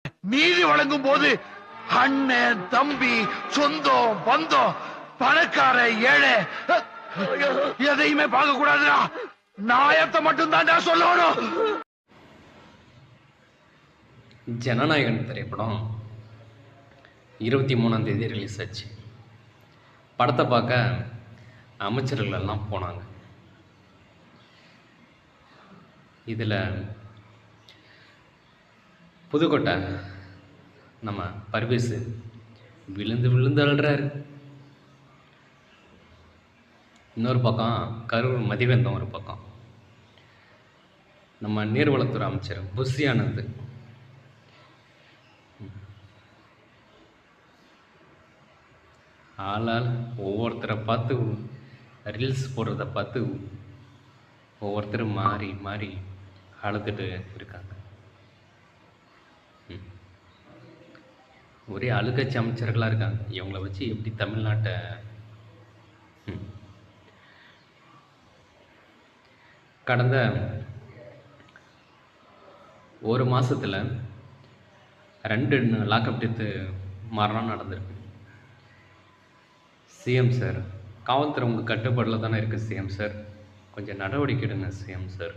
நீதி வழங்கும் போது அண்ணன் தம்பி சொந்தம் பந்தம் பணக்கார ஏழை எதையுமே பார்க்க கூடாதுடா. நாயத்தை மட்டும் தான் சொல்லணும். ஜனநாயகன் திரைப்படம் 23ஆம் தேதி ரிலீஸ் ஆச்சு. படத்தை பார்க்க அமைச்சர்கள் எல்லாம் போனாங்க. இதில் புதுக்கோட்டை நம்ம பர்வேஸ் விழுந்து விழுந்து அழுறாரு. இன்னொரு பக்கம் கரூர் மதிவேந்தம் ஒரு பக்கம். நம்ம நீர்வளத்துறை அமைச்சர் புஷி ஆனந்த் ஆளால் ஒவ்வொருத்தரை பார்த்து ரீல்ஸ் போடுறத பார்த்து ஒவ்வொருத்தரும் மாறி மாறி அழுதுட்டு இருக்காங்க. ஒரே அழுகச்சி அமைச்சர்களாக இருக்காங்க. இவங்கள வச்சு எப்படி தமிழ்நாட்டை கடந்த ஒரு மாதத்தில் 2 லாக்அப் டெத்து மரணம் நடந்திருக்கு. சிஎம் சார், காவல்துறை உங்கள் கட்டுப்பாடில் தானே இருக்குது சிஎம் சார், கொஞ்சம் நடவடிக்கை எடுங்க சிஎம் சார்.